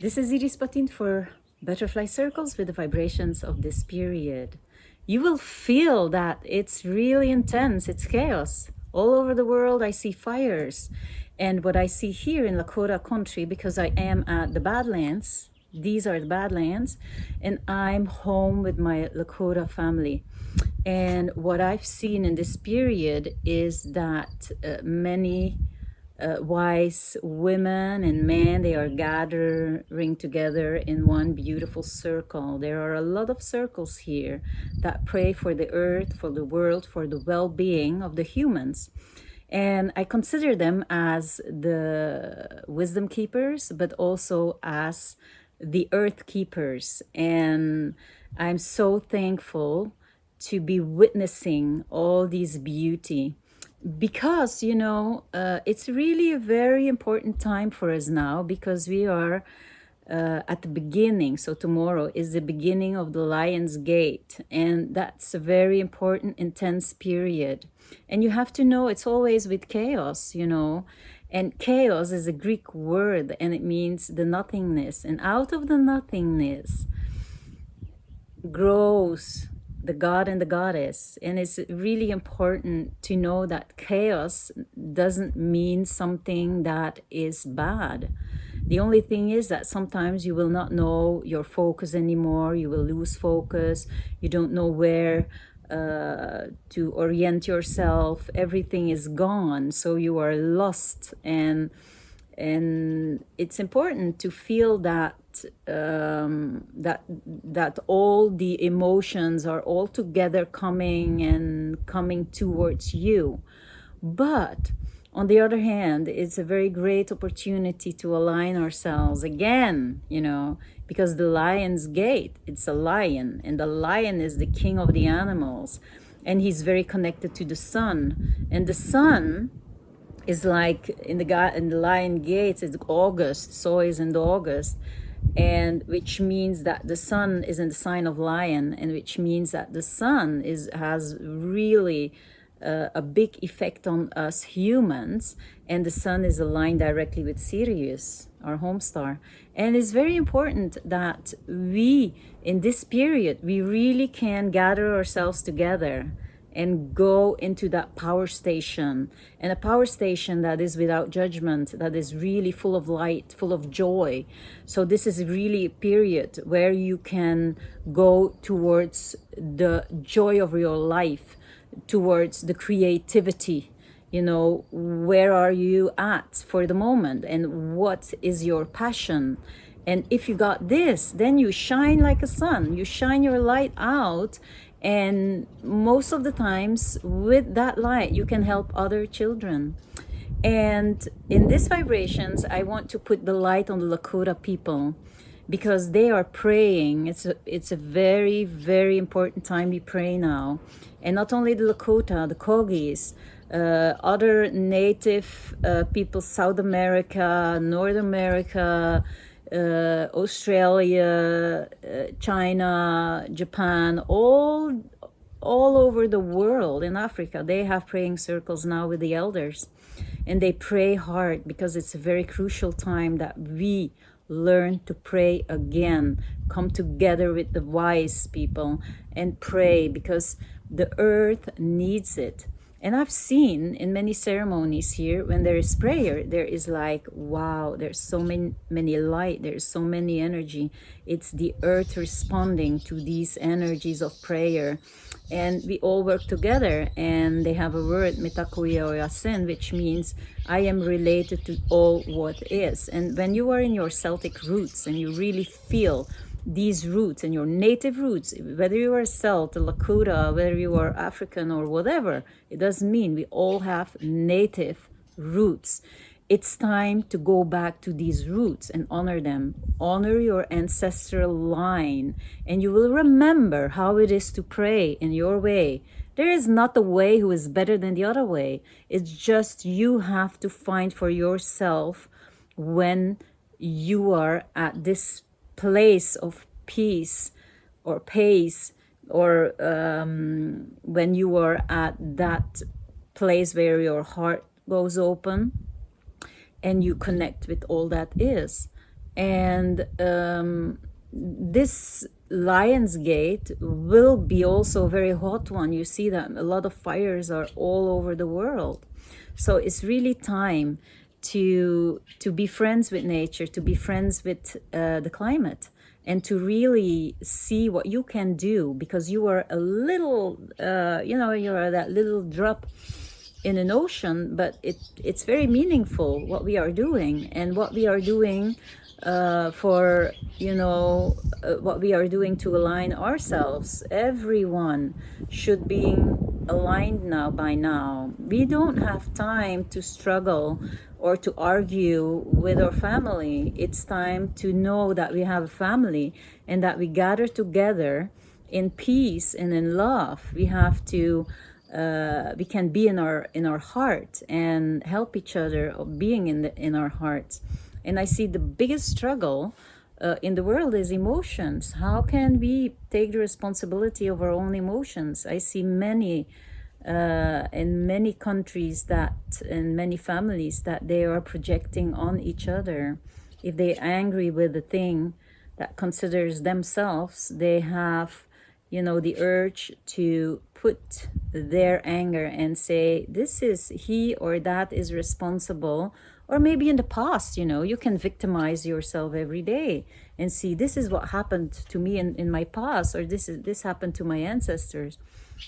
This is Iris Patin for Butterfly Circles with the vibrations of this period. You will feel that it's really intense, it's chaos. All over the world I see fires. And what I see here in Dakota country, because I am at the Badlands, these are the Badlands, and I'm home with my Lakota family. And what I've seen in this period is that many wise women and men, they are gathering together in one beautiful circle. There are a lot of circles here that pray for the earth, for the world, for the well-being of the humans. And I consider them as the wisdom keepers, but also as the earth keepers. And I'm so thankful to be witnessing all this beauty, because it's really a very important time for us now, because we are at the beginning. So tomorrow is the beginning of the Lion's Gate, and that's a very important, intense period. And you have to know it's always with chaos, and chaos is a Greek word, and it means the nothingness, and out of the nothingness grows the god and the goddess. And it's really important to know that chaos doesn't mean something that is bad. The only thing is that sometimes you will not know your focus anymore. You will lose focus. You don't know where to orient yourself. Everything is gone, so you are lost. And it's important to feel that that all the emotions are all together coming towards you. But on the other hand, it's a very great opportunity to align ourselves again, because the Lion's Gate, it's a lion, and the lion is the king of the animals, and he's very connected to the sun. And the sun is like in the Lion Gates, it's August, so is in the August, and which means that the sun is in the sign of lion, and which means that the sun has really a big effect on us humans, and the sun is aligned directly with Sirius, our home star. And it's very important that we, in this period, we really can gather ourselves together and go into that power station, and a power station that is without judgment, that is really full of light, full of joy. So this is really a period where you can go towards the joy of your life, towards the creativity. Where are you at for the moment, and what is your passion? And if you got this, then you shine like a sun, you shine your light out. And most of the times with that light, you can help other children. And in these vibrations, I want to put the light on the Lakota people, because they are praying. It's a very, very important time we pray now. And not only the Lakota, the Kogis, other native people, South America, North America, Australia, China, Japan, all over the world, in Africa, they have praying circles now with the elders, and they pray hard, because it's a very crucial time that we learn to pray again, come together with the wise people and pray, because the earth needs it. And I've seen in many ceremonies here, when there is prayer, there is like, wow, there's so many light, there's so many energy. It's the earth responding to these energies of prayer. And we all work together, and they have a word, mitakuya oyasen, which means I am related to all what is. And when you are in your Celtic roots and you really feel these roots and your native roots, whether you are Celt, Lakota, whether you are African or whatever, it doesn't mean, we all have native roots. It's time to go back to these roots and honor them. Honor your ancestral line, and you will remember how it is to pray in your way. There is not a way who is better than the other way. It's just you have to find for yourself when you are at this place of peace or pace, or when you are at that place where your heart goes open and you connect with all that is. And this Lionsgate will be also a very hot one. You see that a lot of fires are all over the world. So it's really time to be friends with nature, to be friends with the climate, and to really see what you can do, because you are a little, you're that little drop in an ocean, but it's very meaningful what we are doing, and what we are doing for what we are doing to align ourselves. Everyone should be aligned now. By now, we don't have time to struggle or to argue with our family. It's time to know that we have a family and that we gather together in peace and in love. We have to we can be in our heart and help each other of being in our hearts. And I see the biggest struggle in the world is emotions. How can we take the responsibility of our own emotions? I see many in many countries, that in many families, that they are projecting on each other. If they're angry with the thing that considers themselves, they have the urge to put their anger and say, this is he or that is responsible. Or maybe in the past, you can victimize yourself every day and see, this is what happened to me in my past, or this happened to my ancestors.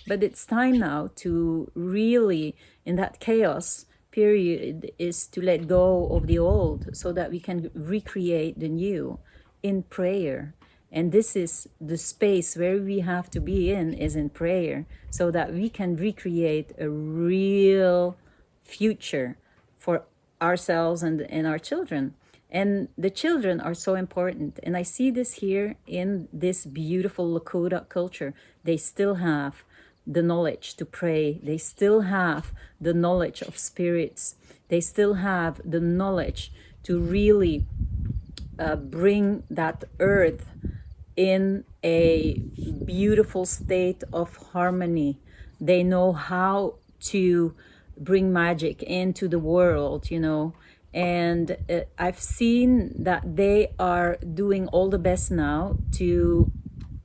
But it's time now to really, in that chaos period, is to let go of the old so that we can recreate the new in prayer. And this is the space where we have to be is in prayer, so that we can recreate a real future for ourselves and our children. And the children are so important. And I see this here in this beautiful Lakota culture. They still have the knowledge to pray. They still have the knowledge of spirits. They still have the knowledge to really bring that earth in a beautiful state of harmony. They know how to bring magic into the world, and I've seen that they are doing all the best now to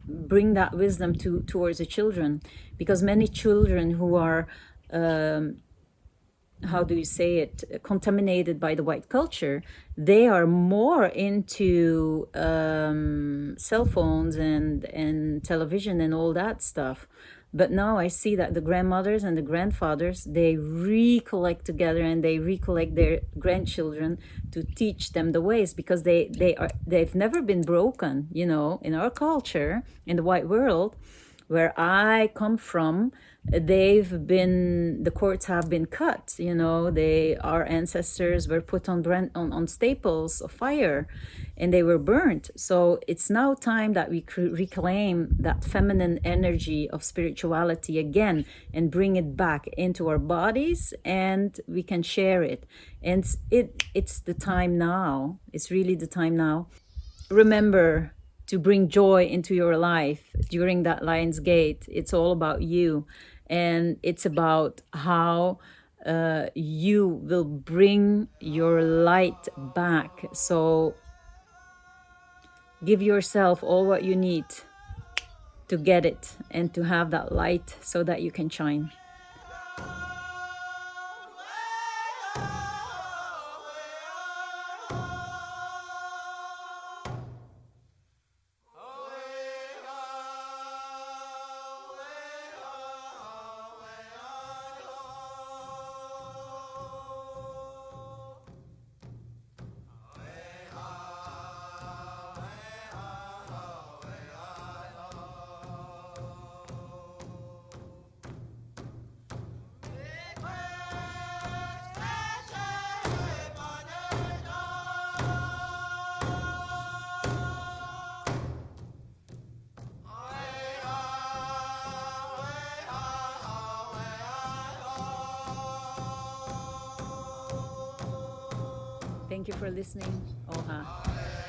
bring that wisdom towards the children, because many children who are how do you say it, contaminated by the white culture, they are more into cell phones and television and all that stuff. But now I see that the grandmothers and the grandfathers, they recollect together and they recollect their grandchildren to teach them the ways, because they've never been broken. In our culture, in the white world where I come from, the cords have been cut. Our ancestors were put on staples of fire, and they were burnt. So it's now time that we reclaim that feminine energy of spirituality again and bring it back into our bodies, and we can share it. And it's the time now. It's really the time now. Remember to bring joy into your life during that Lion's Gate. It's all about you, and it's about how you will bring your light back. So give yourself all what you need to get it and to have that light so that you can shine. Thank you for listening. Oha.